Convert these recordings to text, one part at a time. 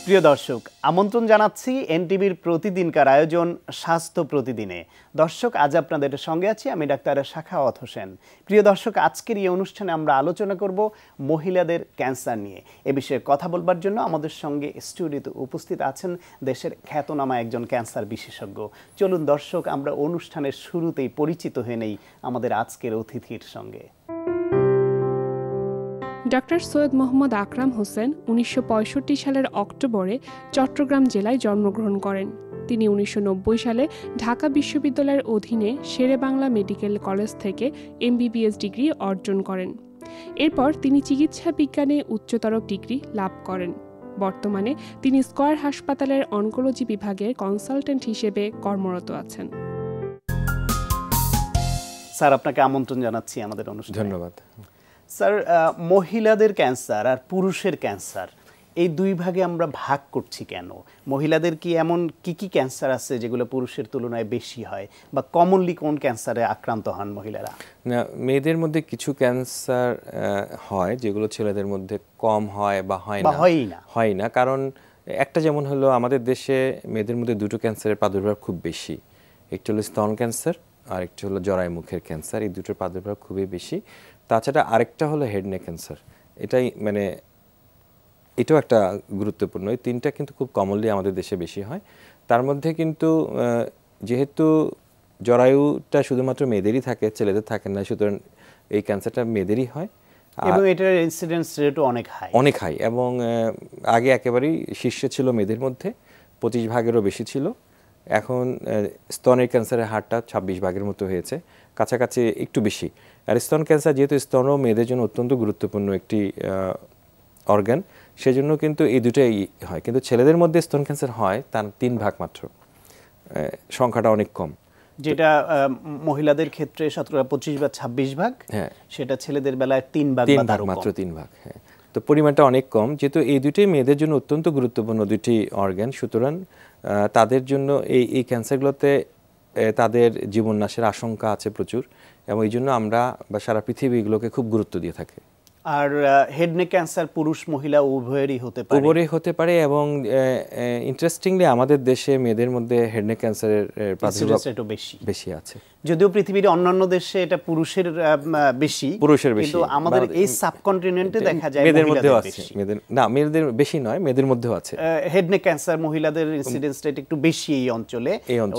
প্রিয় দর্শক, আমন্ত্রণ জানাচ্ছি এনটিভির প্রতিদিনকার আয়োজন স্বাস্থ্য প্রতিদিনে। দর্শক, আজ আপনাদের সঙ্গে আছি আমি ডাক্তার সাখাওয়াত হোসেন। প্রিয় দর্শক, আজকের এই অনুষ্ঠানে আমরা আলোচনা করব মহিলাদের ক্যান্সার নিয়ে। এ বিষয়ে কথা বলবার জন্য আমাদের সঙ্গে স্টুডিওতে উপস্থিত আছেন দেশের খ্যাতনামা একজন ক্যান্সার বিশেষজ্ঞ। চলুন দর্শক, আমরা অনুষ্ঠানের শুরুতেই পরিচিত হয়ে নেই আমাদের আজকের অতিথির সঙ্গে। ডক্টর সৈয়দ মোহাম্মদ আকরাম হোসেন 1965 সালের অক্টোবরে চট্টগ্রাম জেলায় জন্মগ্রহণ করেন। তিনি 1990 সালে ঢাকা বিশ্ববিদ্যালয়ের অধীনে শেরেবাংলা মেডিকেল কলেজ থেকে MBBS ডিগ্রি অর্জন করেন। এরপর তিনি চিকিৎসা বিজ্ঞানে উচ্চতর ডিগ্রি লাভ করেন। বর্তমানে তিনি স্কয়ার হাসপাতালের অনকোলজি বিভাগের কনসালটেন্ট হিসেবে কর্মরত আছেন। স্যার, আপনাকে আমন্ত্রণ জানাচ্ছি আমাদের অনুষ্ঠানে। ধন্যবাদ। স্যার, মহিলাদের ক্যান্সার আর পুরুষের ক্যান্সার এই দুই ভাগে আমরা ভাগ করছি কেন? মহিলাদের কি এমন কি ক্যান্সার আছে যেগুলো পুরুষের তুলনায় বেশি হয়, বা কমনলি কোন ক্যান্সারে আক্রান্ত হন মহিলারা? না, মেয়েদের মধ্যে কিছু ক্যান্সার হয় যেগুলো ছেলেদের মধ্যে কম হয় বা হয় না। কারণ একটা যেমন হলো, আমাদের দেশে মেয়েদের মধ্যে দুটো ক্যান্সারের প্রাদুর্ভাব খুব বেশি। একটি হলো স্তন ক্যান্সার আর একটি হলো জরায়ু মুখের ক্যান্সার। এই দুটোর প্রাদুর্ভাব খুবই বেশি। তাছাড়া আরেকটা হলো হেড নেক ক্যান্সার। এটাও একটা গুরুত্বপূর্ণ। এই তিনটা কিন্তু খুব কমনলি আমাদের দেশে বেশি হয়। তার মধ্যে কিন্তু যেহেতু জরায়ুটা শুধুমাত্র মেয়েদেরই থাকে, ছেলেদের থাকে না, সুতরাং এই ক্যান্সারটা মেয়েদেরই হয় এবং এটার ইনসিডেন্স রেটও অনেক হাই এবং আগে একেবারেই শীর্ষে ছিল মেয়েদের মধ্যে, 25 ভাগেরও বেশি ছিল। এখন স্তনের ক্যান্সারের হারটা 26 ভাগের মতো হয়েছে, কাছাকাছি একটু বেশি। আর স্তন ক্যান্সার যেহেতু স্তনও মেয়েদের জন্য অত্যন্ত গুরুত্বপূর্ণ একটি অর্গান, সেজন্য কিন্তু এই দুটোই হয়। কিন্তু ছেলেদের মধ্যে স্তন ক্যান্সার হয় তার 3 ভাগ মাত্র, সংখ্যাটা অনেক কম। যেটা মহিলাদের ক্ষেত্রে শতকরা 25 বা 26 ভাগ, হ্যাঁ, সেটা ছেলেদের বেলায় 3 ভাগ মাত্র 3 ভাগ। হ্যাঁ, তো পরিমাণটা অনেক কম। যেহেতু এই দুটোই মেয়েদের জন্য অত্যন্ত গুরুত্বপূর্ণ দুটি অর্গান, সুতরাং তাদের জন্য এই ক্যান্সারগুলোতে তাদের জীবন নাশের আশঙ্কা আছে প্রচুর, এবং এই জন্য আমরা বা সারা পৃথিবী এগুলোকে খুব গুরুত্ব দিয়ে থাকে। আর হেড নেক ক্যান্সার পুরুষ মহিলা উভয়েরই হতে পারে এবং ইন্টারেস্টিংলি আমাদের দেশে মেয়েদের মধ্যে হেড নেক ক্যান্সারের প্রাদুর্ভাব বেশি আছে। যদিও পৃথিবীর অন্যান্য দেশে এটা পুরুষের বেশি, কিন্তু আমাদের এই সাবকন্টিনেন্টে দেখা যায় মেয়েদের মধ্যেও আছে। মেয়েদের বেশি নয়, মেয়েদের মধ্যেও আছে। হেড নেক ক্যান্সার মহিলাদের ইনসিডেন্স রেট একটু বেশি এই অঞ্চলে।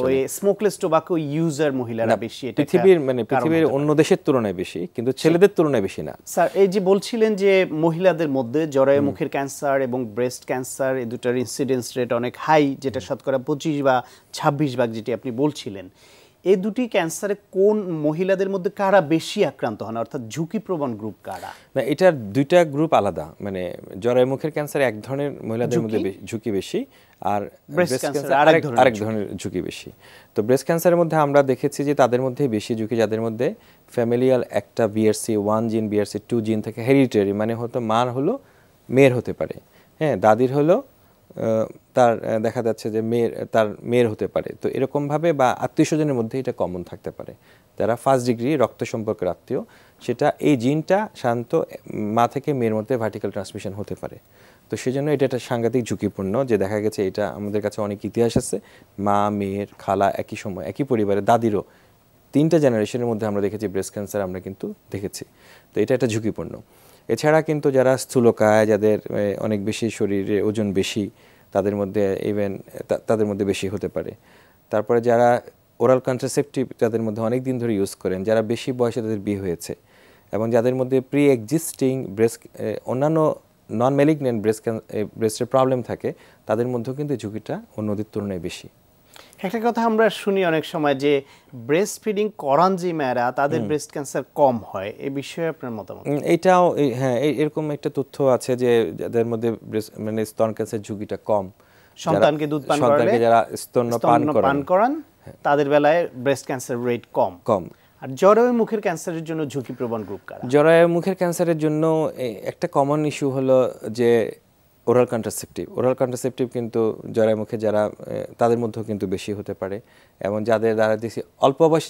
ওই স্মোকলেস টোবাকো ইউজার মহিলারা বেশি। এটা পৃথিবীর অন্য দেশের তুলনায় বেশি, কিন্তু ছেলেদের তুলনায় বেশি না। স্যার, এই যে বলছিলেন যে মহিলাদের মধ্যে জরায়ু মুখের ক্যান্সার এবং ব্রেস্ট ক্যান্সার এই দুটার ইনসিডেন্স রেট অনেক হাই, যেটা শতকরা 25 বা 26 ভাগ যেটি আপনি বলছিলেন। এই দুটি ক্যান্সারে কোন মহিলাদের মধ্যে কারা বেশি আক্রান্ত হন, অর্থাৎ ঝুঁকিপ্রবণ গ্রুপ কারা? না, এটার দুইটা গ্রুপ আলাদা। জরায়ু মুখের ক্যান্সার এক ধরনের মহিলাদের মধ্যে ঝুঁকি বেশি, আর ব্রেস্ট ক্যান্সার আরেক ধরনের ঝুঁকি বেশি। তো ব্রেস্ট ক্যান্সারের মধ্যে আমরা দেখেছি যে তাদের মধ্যে বেশি ঝুঁকি যাদের মধ্যে ফ্যামিলিয়াল একটা BRCA1 জিন, BRCA2 জিন থেকে হেরিডিটারি, মানে হয়তো মার হলো মেয়ের হতে পারে, হ্যাঁ, দাদির হলো তার দেখা যাচ্ছে যে তার মেয়ের হতে পারে। তো এরকমভাবে বা আত্মীয় স্বজনের মধ্যে এটা কমন থাকতে পারে। যারা ফার্স্ট ডিগ্রি রক্ত সম্পর্কের আত্মীয়, সেটা এই জিনটা সাধারণত মা থেকে মেয়ের মধ্যে ভার্টিক্যাল ট্রান্সমিশন হতে পারে। তো সেই জন্য এটা একটা সাংঘাতিক ঝুঁকিপূর্ণ, যে দেখা গেছে এটা আমাদের কাছে অনেক ইতিহাস আছে। মা, মেয়ের, খালা একই সময় একই পরিবারে, দাদিরও 3টা জেনারেশনের মধ্যে আমরা দেখেছি ব্রেস্ট ক্যান্সার আমরা কিন্তু দেখেছি। তো এটা একটা ঝুঁকিপূর্ণ। এছাড়া কিন্তু যারা স্থূলকায়, যাদের অনেক বেশি শরীরে ওজন বেশি, তাদের মধ্যে তাদের মধ্যে বেশি হতে পারে। তারপরে যারা ওরাল কন্ট্রাসেপটিভ তাদের মধ্যে অনেক দিন ধরে ইউজ করেন, যারা বেশি বয়সে তাদের বিয়ে হয়েছে, এবং যাদের মধ্যে প্রি এক্সিস্টিং অন্যান্য নন ম্যালিগন্যান্ট ব্রেস্টের প্রবলেম থাকে, তাদের মধ্যেও কিন্তু ঝুঁকিটা অন্যদের তুলনায় বেশি। একটা কথা আমরা শুনি অনেক সময় যে ব্রেস্ট ফিডিং করান যে মেয়েরা, তাদের ব্রেস্ট ক্যান্সার কম হয়। এই বিষয়ে আপনার মতামত? এটাও হ্যাঁ, এরকম একটা তথ্য আছে যে যাদের মধ্যে স্তন ক্যান্সার ঝুঁকিটা কম, সন্তানকে দুধ পান করালে, যারা স্তন্যপান করান, তাদের বেলায় ব্রেস্ট ক্যান্সার রেট কম। আর জরায়ু মুখের ক্যান্সারের জন্য ঝুঁকিপ্রবণ গ্রুপ কারা? জরায়ু মুখের ক্যান্সারের জন্য একটা কমন ইস্যু হলো যে ওরাল কন্ট্রাসেপটিভ কিন্তু জরায়ু মুখে যারা, তাদের মধ্যেও কিন্তু বেশি হতে পারে। এবং যাদের দ্বারা দেখছি অল্প বয়সে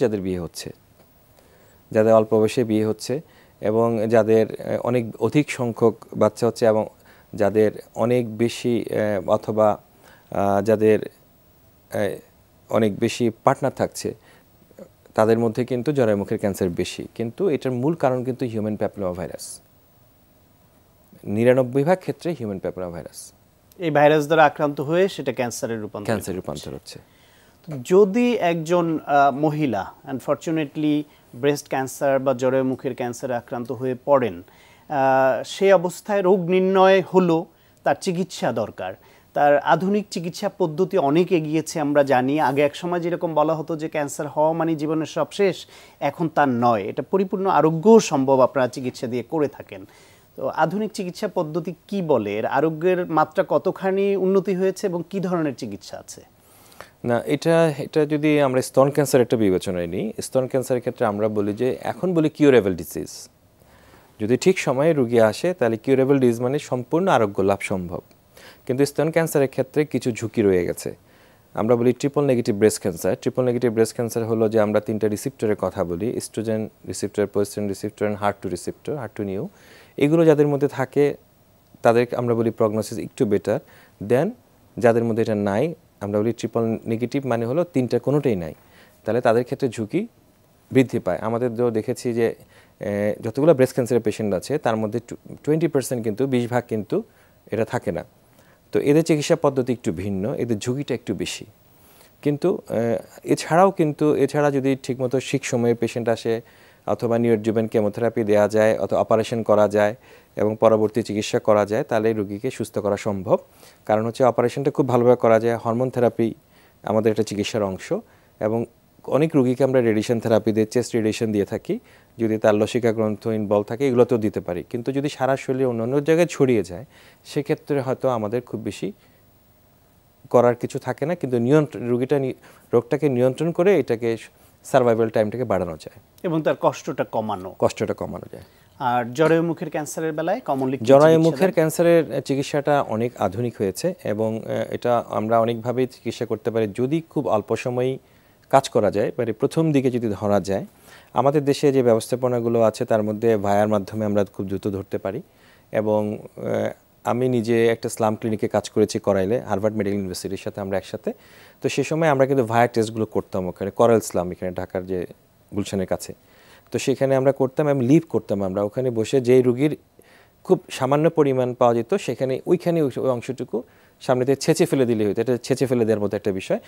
যাদের অল্প বয়সে বিয়ে হচ্ছে, এবং যাদের অনেক অধিক সংখ্যক বাচ্চা হচ্ছে, এবং যাদের অনেক বেশি অথবা যাদের অনেক বেশি পার্টনার থাকছে তাদের মধ্যে কিন্তু জরায়ুমুখের ক্যান্সার বেশি। কিন্তু এটার মূল কারণ কিন্তু হিউম্যান প্যাপিলোমা ভাইরাস, 99% ক্ষেত্রে হিউম্যান প্যাপিলোমা ভাইরাস। এই ভাইরাস দ্বারা আক্রান্ত হয়ে সেটা ক্যান্সারে রূপান্তর হচ্ছে। যদি একজন মহিলা আনফরচুনেটলি ব্রেস্ট ক্যান্সার বা জরায়ুমুখের ক্যান্সারে আক্রান্ত হয়ে পড়েন, সে অবস্থায় রোগ নির্ণয় হলো, তার চিকিৎসা দরকার, তার আধুনিক চিকিৎসা পদ্ধতি অনেক এগিয়েছে আমরা জানি। আগে এক সময় যেরকম বলা হতো যে ক্যান্সার হওয়া মানে জীবনের সব শেষ, এখন তার নয়, এটা পরিপূর্ণ আরোগ্যও সম্ভব আপনারা চিকিৎসা দিয়ে করে থাকেন। তো আধুনিক চিকিৎসা পদ্ধতি কি বলে, এর আরোগ্যের মাত্রা কতখানি উন্নতি হয়েছে এবং কি ধরনের চিকিৎসা আছে? না, এটা যদি আমরা স্তন ক্যান্সার একটা বিবেচনায় নিই, স্তন ক্যান্সারের ক্ষেত্রে আমরা বলি যে এখন বলি কিউরেবল ডিজিজ। যদি ঠিক সময়ে রোগী আসে তাহলে কিউরেবল ডিজিজ মানে সম্পূর্ণ আরোগ্য লাভ সম্ভব। কিন্তু স্তন ক্যান্সারের ক্ষেত্রে কিছু ঝুঁকি রয়ে গেছে। আমরা বলি triple negative breast cancer. Triple negative breast cancer হলো যে আমরা 3টা রিসিপ্টরের কথা বলি, oestrogen receptor, progesterone receptor, HER2 receptor, HER2 neu. এগুলো যাদের মধ্যে থাকে তাদের আমরা বলি প্রগনোসিস একটু বেটার দেন যাদের মধ্যে এটা নাই। আমরা বলি ট্রিপল নেগেটিভ মানে হলো 3টা কোনোটাই নাই, তাহলে তাদের ক্ষেত্রে ঝুঁকি বৃদ্ধি পায়। আমাদের দেখেছি যে যতগুলো ব্রেস্ট ক্যান্সারের পেশেন্ট আছে তার মধ্যে 20% কিন্তু 20% কিন্তু এটা থাকে না। তো এদের চিকিৎসা পদ্ধতি একটু ভিন্ন, এদের ঝুঁকিটা একটু বেশি। কিন্তু এছাড়া যদি ঠিকমতো ঠিক সময়ে পেশেন্ট আসে অথবা নিউরোডজুভেন কেমোথেরাপি দেওয়া যায় অথবা অপারেশন করা যায় এবং পরবর্তী চিকিৎসা করা যায় তাহলে রোগীকে সুস্থ করা সম্ভব। কারণ হচ্ছে অপারেশনটা খুব ভালোভাবে করা যায়, হরমোন থেরাপি আমাদের একটা চিকিৎসার অংশ, এবং অনেক রোগীকে আমরা রেডিয়েশন থেরাপি দিয়ে চেস্ট রেডিয়েশন দিয়ে থাকি। যদি তার লসিকা গ্রন্থ ইনভলভ থাকে এগুলোতেও দিতে পারি। কিন্তু যদি সারা শরীরে অন্য জায়গায় ছড়িয়ে যায় সেক্ষেত্রে হয়তো আমাদের খুব বেশি করার কিছু থাকে না, কিন্তু রোগটাকে নিয়ন্ত্রণ করে এটাকে সার্ভাইভাল টাইমটাকে বাড়ানো যায় এবং তার কষ্টটা কমানো যায়। আর জরায়ুমুখের ক্যান্সারের বেলায় জরায়ুমুখের ক্যান্সারের চিকিৎসাটা অনেক আধুনিক হয়েছে এবং এটা আমরা অনেকভাবেই চিকিৎসা করতে পারি যদি খুব অল্প সময়ই কাজ করা যায়, মানে প্রথম দিকে যদি ধরা যায়। আমাদের দেশে যে ব্যবস্থাপনাগুলো আছে তার মধ্যে ভায়ার মাধ্যমে আমরা খুব দ্রুত ধরতে পারি। এবং আমি নিজে একটা স্লাম ক্লিনিকে কাজ করেছি করাইলে, হার্ভার্ড মেডিকেল ইউনিভার্সিটির সাথে আমরা একসাথে। তো সে সময় আমরা কিন্তু ভায়া টেস্টগুলো করতাম ওখানে, করাল স্লাম এখানে ঢাকার যে গুলশানের কাছে। তো সেখানে আমরা করতাম, আমি লিভ করতাম, আমরা ওখানে বসে যেই রুগীর খুব সামান্য পরিমাণ পাওয়া যেত সেখানে ওই অংশটুকু সামনেতে ছেঁচে ফেলে দিলে হতো। এটা ছেঁচে ফেলে দেওয়ার মতো একটা বিষয়,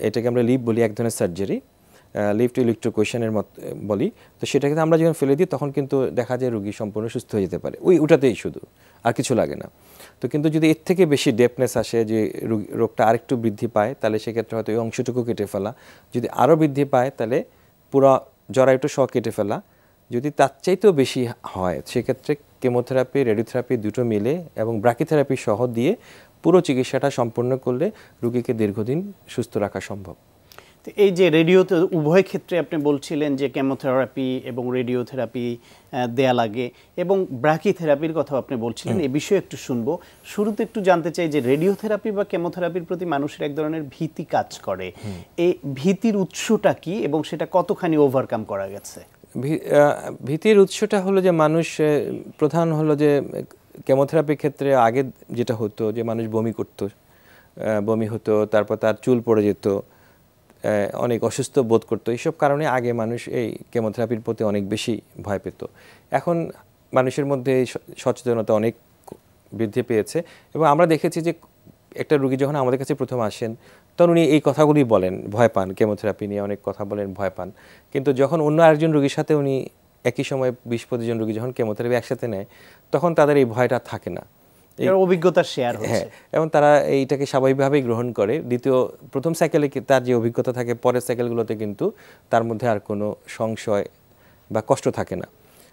এটাকে আমরা লিভ বলি, এক ধরনের সার্জারি, লিভ টু ইলেকট্রোকুয়েশনের মতো বলি। তো সেটাকে আমরা যখন ফেলে দিই তখন কিন্তু দেখা যায় রোগী সম্পূর্ণ সুস্থ হয়ে যেতে পারে ওটাতেই শুধু, আর কিছু লাগে না। তো কিন্তু যদি এর থেকে বেশি ডেপনেস আসে, যে রোগটা আরেকটু বৃদ্ধি পায়, তাহলে সেক্ষেত্রে হয়তো ওই অংশটুকু কেটে ফেলা, যদি আরও বৃদ্ধি পায় তাহলে পুরো জরায়ুটা সহ কেটে ফেলা, যদি তার চাইতেও বেশি হয় সেক্ষেত্রে কেমোথেরাপি, রেডিওথেরাপি দুটো মিলে এবং ব্রাকিথেরাপি সহ দিয়ে পুরো চিকিৎসাটা সম্পন্ন করলে রোগীকে দীর্ঘদিন সুস্থ রাখা সম্ভব। তো এই যে রেডিওতে উভয় ক্ষেত্রে আপনি বলছিলেন যে কেমোথেরাপি এবং রেডিওথেরাপি দেয়া লাগে এবং ব্রাকিথেরাপির কথা আপনি বলছিলেন, এই বিষয়ে একটু শুনবো। শুরুতে একটু জানতে চাই যে রেডিওথেরাপি বা কেমোথেরাপির প্রতি মানুষের এক ধরনের ভীতি কাজ করে, এই ভীতির উৎসটা কি এবং সেটা কতখানি ওভারকাম করা গেছে? ভীতির উৎসটা হলো যে মানুষ প্রধান হলো যে কেমোথেরাপির ক্ষেত্রে আগে যেটা হতো যে মানুষ বমি হতো, তারপর তার চুল পড়ে যেত, অনেক অসুস্থ বোধ করতো। এইসব কারণে আগে মানুষ এই কেমোথেরাপির প্রতি অনেক বেশি ভয় পেত। এখন মানুষের মধ্যে সচেতনতা অনেক বৃদ্ধি পেয়েছে এবং আমরা দেখেছি যে একটা রোগী যখন আমাদের কাছে প্রথম আসেন তখন উনি এই কথাগুলি বলেন, ভয় পান, কেমোথেরাপি নিয়ে অনেক কথা বলেন, ভয় পান। কিন্তু যখন অন্য আরেকজন রোগীর সাথে উনি একই সময় 20-25 জন রোগী যখন কেমোথেরাপি একসাথে নেয় তখন তাদের এই ভয়টা থাকে না, অভিজ্ঞতা শেয়ার হচ্ছে, এবং তারা এইটাকে স্বাভাবিকভাবেই গ্রহণ করে। প্রথম সাইকেলে তার যে অভিজ্ঞতা থাকে পরের সাইকেলগুলোতে কিন্তু তার মধ্যে আর কোনো সংশয় বা কষ্ট থাকে না।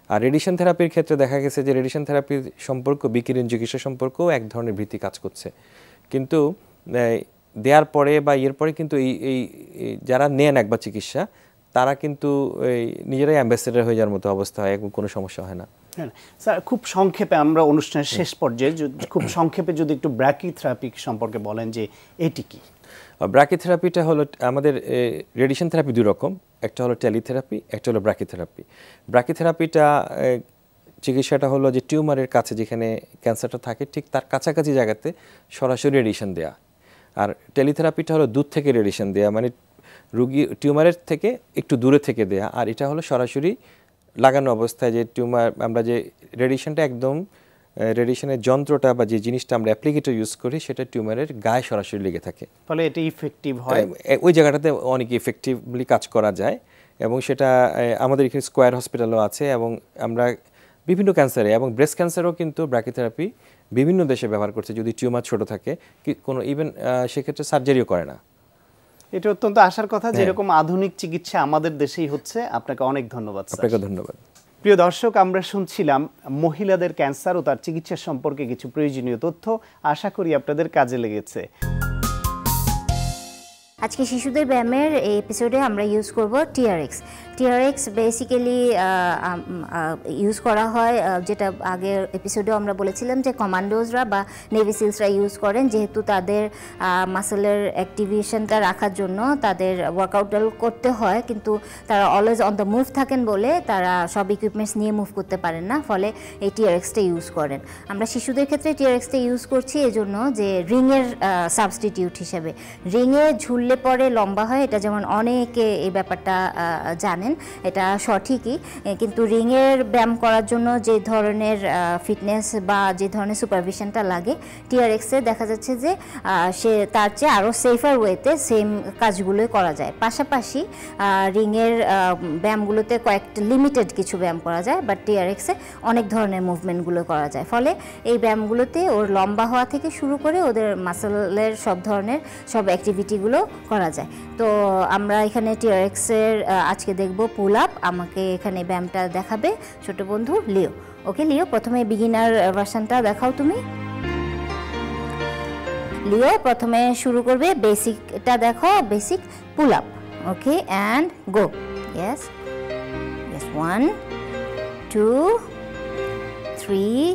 আর রেডিয়েশন থেরাপির ক্ষেত্রে দেখা গেছে যে রেডিয়েশন থেরাপির সম্পর্ক বিকিরণ চিকিৎসা সম্পর্কেও এক ধরনের ভীতি কাজ করছে। কিন্তু দেওয়ার পরে বা এর পরে কিন্তু এই যারা নেন একবার চিকিৎসা তারা কিন্তু নিজেরাই অ্যাম্বাসেডর হয়ে যাওয়ার মতো অবস্থা হয়, কোনো সমস্যা হয় না। স্যার, খুব সংক্ষেপে আমরা অনুষ্ঠানের শেষ পর্যায়ে খুব সংক্ষেপে যদি একটু ব্রাকিথেরাপি সম্পর্কে বলেন যে এটি কি? ব্রাকিথেরাপিটা হলো আমাদের রেডিয়েশন থেরাপি দুই রকম, একটা হলো টেলিথেরাপি, একটা হলো ব্রাকিথেরাপি। ব্রাকিথেরাপিটা চিকিৎসাটা হলো যে টিউমারের কাছে যেখানে ক্যান্সারটা থাকে ঠিক তার কাছাকাছি জায়গাতে সরাসরি রেডিয়েশন দেওয়া। আর টেলিথেরাপিটা হলো দূর থেকে রেডিয়েশন দেওয়া, মানে রুগী টিউমারের থেকে একটু দূরে থেকে দেয়া। আর এটা হলো সরাসরি লাগানো অবস্থায় যে টিউমার, আমরা যে রেডিয়েশনটা একদম রেডিয়েশনের যন্ত্রটা বা যে জিনিসটা আমরা অ্যাপ্লিকেটর ইউজ করি সেটা টিউমারের গায়ে সরাসরি লেগে থাকে, ফলে এটা ইফেক্টিভ হয়। ওই জায়গাটাতে অনেক ইফেক্টিভলি কাজ করা যায় এবং সেটা আমাদের এখানে স্কয়ার হসপিটালও আছে এবং আমরা বিভিন্ন ক্যান্সারে এবং ব্রেস্ট ক্যান্সারও কিন্তু ব্র্যাকিওথেরাপি বিভিন্ন দেশে ব্যবহার করছে যদি টিউমার ছোট থাকে, কোনো ইভেন সেক্ষেত্রে সার্জারিও করে না। এটা অত্যন্ত আশার কথা যে এরকম আধুনিক চিকিৎসা আমাদের দেশেই হচ্ছে। আপনাকে অনেক ধন্যবাদ। আপনাকে ধন্যবাদ। প্রিয় দর্শক, আমরা শুনছিলাম মহিলাদের ক্যান্সার ও তার চিকিৎসা সম্পর্কে কিছু প্রয়োজনীয় তথ্য। আশা করি আপনাদের কাজে লেগেছে। আজকে শিশুদের ব্যায়ামের এই এপিসোডে আমরা ইউজ করব টিআরএক্স। টিআরএক্স বেসিক্যালি ইউজ করা হয়, যেটা আগের এপিসোডেও আমরা বলেছিলাম যে কমান্ডোজরা বা নেভি সিলসরা ইউজ করেন, যেহেতু তাদের মাসেলের অ্যাক্টিভেশনটা রাখার জন্য তাদের ওয়ার্কআউট করতে হয়, কিন্তু তারা অলওয়েজ অন দ্য মুভ থাকেন বলে তারা সব ইকুইপমেন্টস নিয়ে মুভ করতে পারেন না, ফলে এই টিআরএক্সটা ইউজ করেন। আমরা শিশুদের ক্ষেত্রে টিআরএক্সটা ইউজ করছি এজন্য যে রিংয়ের সাবস্টিটিউট হিসেবে। রিংয়ে ঝুললে পরে লম্বা হয়, এটা যেমন অনেকে এই ব্যাপারটা জানেন, এটা সঠিকই, কিন্তু রিংয়ের ব্যায়াম করার জন্য যে ধরনের ফিটনেস বা যে ধরনের সুপারভিশনটা লাগে টিআরএক্সে দেখা যাচ্ছে যে সে তার চেয়ে আরও সেফার ওয়েতে সেম কাজগুলোই করা যায়। পাশাপাশি রিংয়ের ব্যায়ামগুলোতে কয়েকটা লিমিটেড কিছু ব্যায়াম করা যায়, বাট টিআরএক্সে অনেক ধরনের মুভমেন্টগুলো করা যায়, ফলে এই ব্যায়ামগুলোতে ওর লম্বা হওয়া থেকে শুরু করে ওদের মাসেলের সব ধরনের সব অ্যাক্টিভিটিগুলো করা যায়। তো আমরা এখানে টিআরএক্সের আজকে দেখব পুল আপ। আমাকে এখানে ব্যায়ামটা দেখাবে ছোট বন্ধু লিও। ওকে লিও, প্রথমে বিগিনার ভার্সনটা দেখাও তুমি। লিও প্রথমে শুরু করবে, বেসিকটা দেখো, basic pull up. Okay, and go. Yes yes, 1 2 3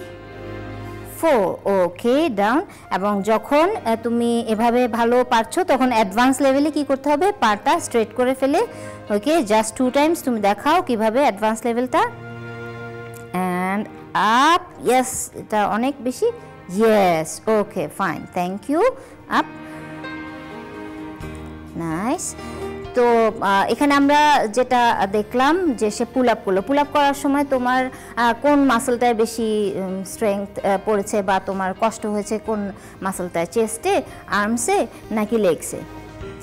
4। Okay, down. এবং যখন তুমি এভাবে ভালো পারছো তখন অ্যাডভান্স লেভেলে কি করতে হবে, পাটা স্ট্রেট করে ফেলে। ওকে, জাস্ট 2 টাইমস তুমি দেখাও কিভাবে অ্যাডভান্স লেভেলটা। And up. ইয়েস, এটা অনেক বেশি। Yes, okay, fine, thank you. আপ, নাইস। তো এখানে আমরা যেটা দেখলাম যে সে পুল আপ করলো। পুল আপ করার সময় তোমার কোন মাসলটায় বেশি স্ট্রেংথ পড়েছে বা তোমার কষ্ট হয়েছে কোন মাসলটায়, চেস্টে, আর্মসে নাকি লেগসে?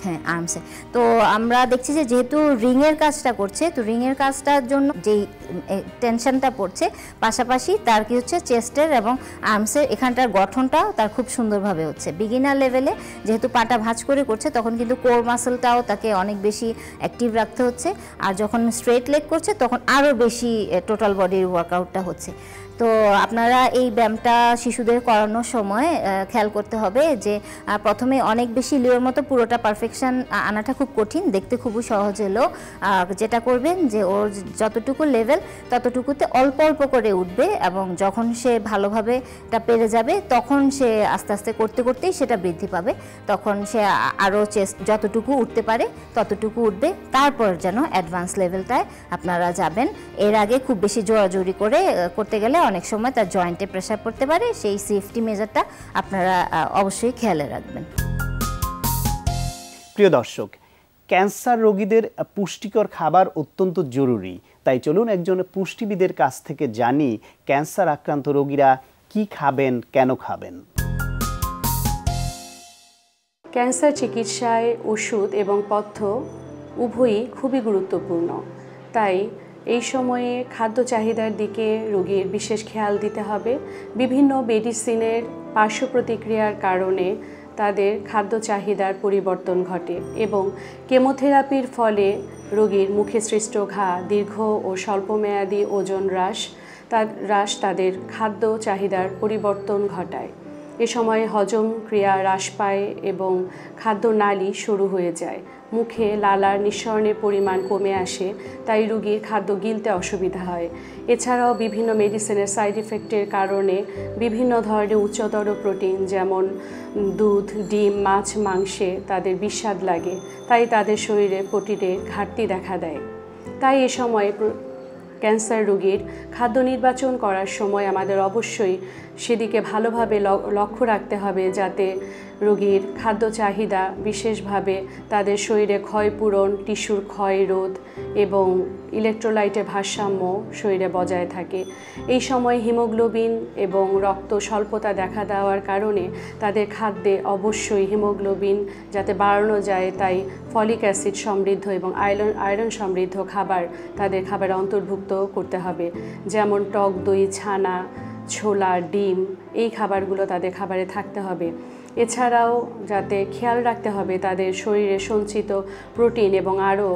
হ্যাঁ, আর্মসে। তো আমরা দেখছি যে যেহেতু রিংয়ের কাজটা করছে, তো রিংয়ের কাজটার জন্য যেই টেনশনটা পড়ছে, পাশাপাশি তার কি হচ্ছে চেস্টের এবং আর্মসের এখানটার গঠনটাও তার খুব সুন্দরভাবে হচ্ছে। বিগিনার লেভেলে যেহেতু পাটা ভাঁজ করে করছে তখন কিন্তু কোর মাসলটাও তাকে অনেক বেশি অ্যাক্টিভ রাখতে হচ্ছে, আর যখন স্ট্রেট লেগ করছে তখন আরও বেশি টোটাল বডির ওয়ার্কআউটটা হচ্ছে। তো আপনারা এই ব্যায়ামটা শিশুদের করানোর সময় খেয়াল করতে হবে যে প্রথমে অনেক বেশি লিওর মতো পুরোটা পারফেকশন আনাটা খুব কঠিন, দেখতে খুবই সহজ হলেও যেটা করবেন যে ওর যতটুকু লেভেল ততটুকুতে অল্প অল্প করে উঠবে, এবং যখন সে ভালোভাবে এটা পেরে যাবে তখন সে আস্তে আস্তে করতে করতেই সেটা বৃদ্ধি পাবে, তখন সে আরও চেস্ট যতটুকু উঠতে পারে ততটুকু উঠবে, তারপর যেন অ্যাডভান্স লেভেলটায় আপনারা যাবেন। এর আগে খুব বেশি জোরাজোরি করে করতে গেলে অনেক সময় তার জয়েন্টে প্রেসার পড়তে পারে, সেই সেফটি মেজারটা আপনারা অবশ্যই খেয়ালে রাখবেন। প্রিয় দর্শক, ক্যান্সার রোগীদের পুষ্টিকর খাবার অত্যন্ত জরুরি, তাই চলুন একজন পুষ্টিবিদের কাছ থেকে জানি ক্যান্সার আক্রান্ত রোগীরা কি খাবেন, কেন খাবেন। ক্যান্সার চিকিৎসায় ওষুধ এবং পথ্য উভয়ই খুবই গুরুত্বপূর্ণ, তাই এই সময়ে খাদ্য চাহিদার দিকে রোগীর বিশেষ খেয়াল দিতে হবে। বিভিন্ন মেডিসিনের পার্শ্ব প্রতিক্রিয়ার কারণে তাদের খাদ্য চাহিদার পরিবর্তন ঘটে এবং কেমোথেরাপির ফলে রোগীর মুখে সৃষ্ট ঘা, দীর্ঘ ও স্বল্পমেয়াদী ওজন হ্রাস তাদের খাদ্য চাহিদার পরিবর্তন ঘটায়। এ সময় হজম ক্রিয়া হ্রাস পায় এবং খাদ্যনালী শুরু হয়ে যায়, মুখে লালার নিঃসরণের পরিমাণ কমে আসে, তাই রোগীর খাদ্য গিলতে অসুবিধা হয়। এছাড়াও বিভিন্ন মেডিসিনের সাইড ইফেক্টের কারণে বিভিন্ন ধরনের উচ্চতর প্রোটিন যেমন দুধ, ডিম, মাছ, মাংসে তাদের বিস্বাদ লাগে, তাই তাদের শরীরে প্রোটিনের ঘাটতি দেখা দেয়। তাই এ সময় ক্যান্সার রোগীর খাদ্য নির্বাচন করার সময় আমাদের অবশ্যই সেদিকে ভালোভাবে লক্ষ্য রাখতে হবে, যাতে রোগীর খাদ্য চাহিদা বিশেষভাবে তাদের শরীরে ক্ষয়পূরণ, টিস্যুর ক্ষয় রোধ এবং ইলেকট্রোলাইটের ভারসাম্য শরীরে বজায় থাকে। এই সময় হিমোগ্লোবিন এবং রক্ত স্বল্পতা দেখা দেওয়ার কারণে তাদের খাদ্যে অবশ্যই হিমোগ্লোবিন যাতে বাড়ানো যায়, তাই ফলিক অ্যাসিড সমৃদ্ধ এবং আয়রন সমৃদ্ধ খাবার তাদের খাবারে অন্তর্ভুক্ত করতে হবে, যেমন টক দই, ছানা, ছোলা, ডিম, এই খাবারগুলো তাদের খাবারে থাকতে হবে। এছাড়াও যাতে খেয়াল রাখতে হবে তাদের শরীরে সঞ্চিত প্রোটিন এবং আরও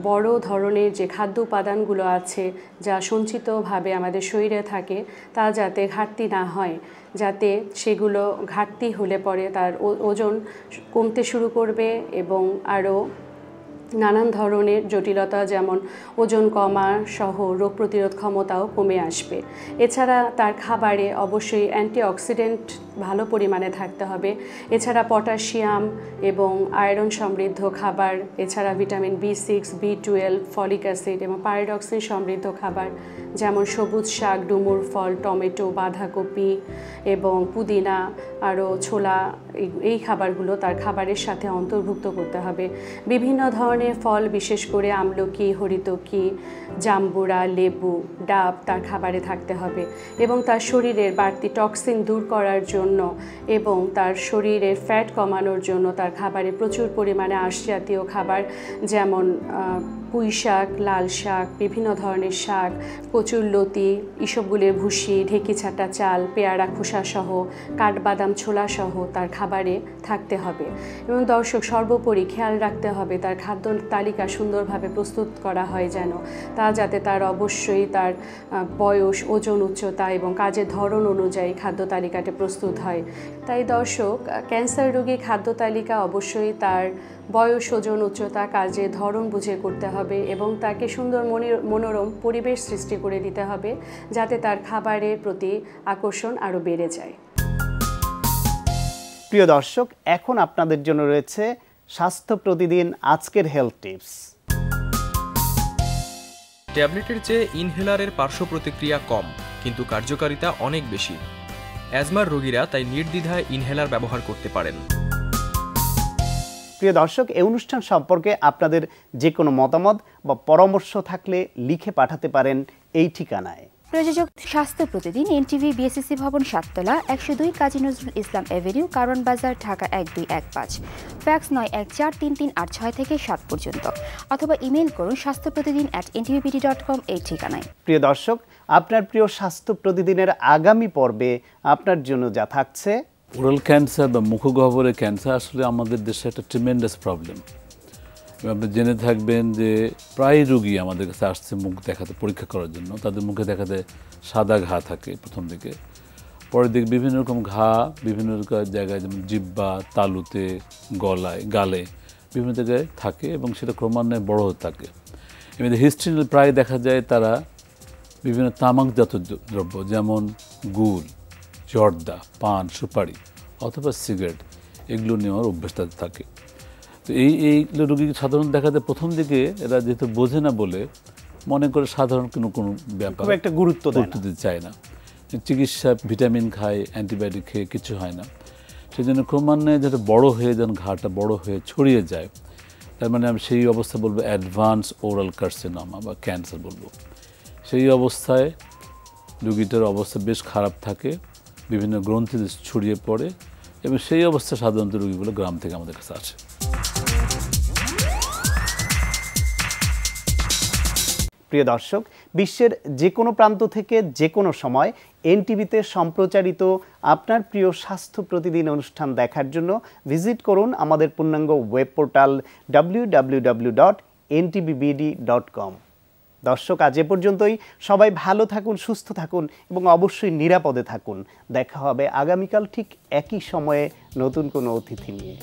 বড় ধরনের যে খাদ্য উপাদানগুলো আছে যা সঞ্চিতভাবে আমাদের শরীরে থাকে তা যাতে ঘাটতি না হয়, যাতে সেগুলো ঘাটতি হলে পরে তার ওজন কমতে শুরু করবে এবং আরও নানান ধরনের জটিলতা যেমন ওজন কমা সহ রোগ প্রতিরোধ ক্ষমতাও কমে আসবে। এছাড়া তার খাবারে অবশ্যই অ্যান্টিঅক্সিডেন্ট ভালো পরিমাণে থাকতে হবে। এছাড়া পটাশিয়াম এবং আয়রন সমৃদ্ধ খাবার, এছাড়া vitamin B6, B12, folic acid এবং পাইরিডক্সিন সমৃদ্ধ খাবার যেমন সবুজ শাক, ডুমুর ফল, টমেটো, বাঁধাকপি এবং পুদিনা, আরও ছোলা, এই খাবারগুলো তার খাবারের সাথে অন্তর্ভুক্ত করতে হবে। বিভিন্ন ধরনের ফল, বিশেষ করে আমলকি, হরিতকি, জাম্বুরা, লেবু, ডাব তার খাবারে থাকতে হবে এবং তার শরীরের বাড়তি টক্সিন দূর করার জন্য এবং তার শরীরের ফ্যাট কমানোর জন্য তার খাবারে প্রচুর পরিমাণে আঁশ জাতীয় খাবার যেমন পুঁই শাক, লাল শাক, বিভিন্ন ধরনের শাক, কচুরলতি, ইসবগুলের ভুসি, ঢেঁকি ছাটা চাল, পেয়ারা খোসাসহ, কাঠবাদাম, ছোলাসহ তার খাবারে থাকতে হবে। এবং দর্শক, সর্বোপরি খেয়াল রাখতে হবে তার খাদ্য তালিকা সুন্দরভাবে প্রস্তুত করা হয় যেন, তা যাতে তার অবশ্যই তার বয়স, ওজন, উচ্চতা এবং কাজের ধরন অনুযায়ী খাদ্য তালিকাটি প্রস্তুত হয়। তাই দর্শক, ক্যান্সার রোগীর খাদ্য তালিকা অবশ্যই তার বয়স, ওজন, উচ্চতা, কাজের ধরন বুঝে করতে হবে এবং তাকে সুন্দর মনোরম পরিবেশ সৃষ্টি করে দিতে হবে যাতে তার খাবারের প্রতি আকর্ষণ আরও বেড়ে যায়। প্রিয় দর্শক, এখন আপনাদের জন্য রয়েছে স্বাস্থ্য প্রতিদিন আজকের হেলথ টিপস। ট্যাবলেটের চেয়ে ইনহেলারের পার্শ্ব প্রতিক্রিয়া কম, কিন্তু কার্যকারিতা অনেক বেশি। অ্যাজমার রোগীরা তাই নির্দ্বিধায় ইনহেলার ব্যবহার করতে পারেন। প্রিয় দর্শক, এই অনুষ্ঠান সম্পর্কে আপনাদের যে কোনো মতামত বা পরামর্শ থাকলে লিখে পাঠাতে পারেন এই ঠিকানায়। প্রযোজক স্বাস্থ্য প্রতিদিন, এনটিভি, বিএসসি ভবন, 7 তলা, 102 কাজী নজরুল ইসলাম এভিনিউ, কারণ বাজার, ঢাকা 1215। ফ্যাক্স 914338 থেকে 7 পর্যন্ত, অথবা ইমেইল করুন স্বাস্থ্যপ্রতিদিন@ntvpd.com এই ঠিকানায়। প্রিয় দর্শক, আপনার প্রিয় স্বাস্থ্য প্রতিদিনের আগামী পর্বে আপনার জন্য যা থাকছে: ওরাল ক্যান্সার বা মুখগহ্বরের ক্যান্সার আসলে আমাদের দেশে একটা ট্রিমেন্ডাস প্রবলেম। আপনি জেনে থাকবেন যে প্রায় রোগী আমাদের কাছে আসছে মুখ দেখাতে, পরীক্ষা করার জন্য। তাদের মুখে দেখাতে সাদা ঘা থাকে প্রথম দিকে, পরের দিকে বিভিন্ন রকম ঘা বিভিন্ন রকম জায়গায়, যেমন জিহ্বা, তালুতে, গলায়, গালে বিভিন্ন জায়গায় থাকে এবং সেটা ক্রমান্বয়ে বড় হতে থাকে। এমনি হিস্ট্রি প্রায় দেখা যায় তারা বিভিন্ন তামাকজাত দ্রব্য যেমন গুল, জর্দা, পান, সুপারি অথবা সিগারেট এগুলো নেওয়ার অভ্যাস তাদের থাকে। তো এইগুলো রোগী সাধারণত দেখা যায় প্রথম দিকে এরা যেহেতু বোঝে না বলে মনে করে সাধারণ কোনো ব্যাপার একটা গুরুত্ব দিতে চায় না। চিকিৎসা, ভিটামিন খায়, অ্যান্টিবায়োটিক খেয়ে কিছু হয় না। সেই জন্য ক্রমান্বয়ে যাতে বড় হয়ে যান, ঘাটা বড় হয়ে ছড়িয়ে যায়, তার মানে আমি সেই অবস্থা বলবো অ্যাডভান্স ওরাল কার্সিনোমা বা ক্যান্সার বলবো। সেই অবস্থায় রোগীটার অবস্থা বেশ খারাপ থাকে, বিভিন্ন গ্রন্থিতে ছড়িয়ে পড়ে এবং সেই অবস্থা সাধারণত রোগীগুলো গ্রাম থেকে আমাদের কাছে আসে। প্রিয় দর্শক, বিশ্বের যে কোনো প্রান্ত থেকে যে কোনো সময় এনটিভিতে সম্প্রচারিত আপনার প্রিয় স্বাস্থ্য প্রতিদিন অনুষ্ঠান দেখার জন্য ভিজিট করুন আমাদের পূর্ণাঙ্গ ওয়েব পোর্টাল www.ntvbd.com। দর্শক, আজ এ পর্যন্তই। সবাই ভালো থাকুন, সুস্থ থাকুন এবং অবশ্যই নিরাপদে থাকুন। দেখা হবে আগামীকাল ঠিক একই সময়ে নতুন কোনো অতিথি নিয়ে।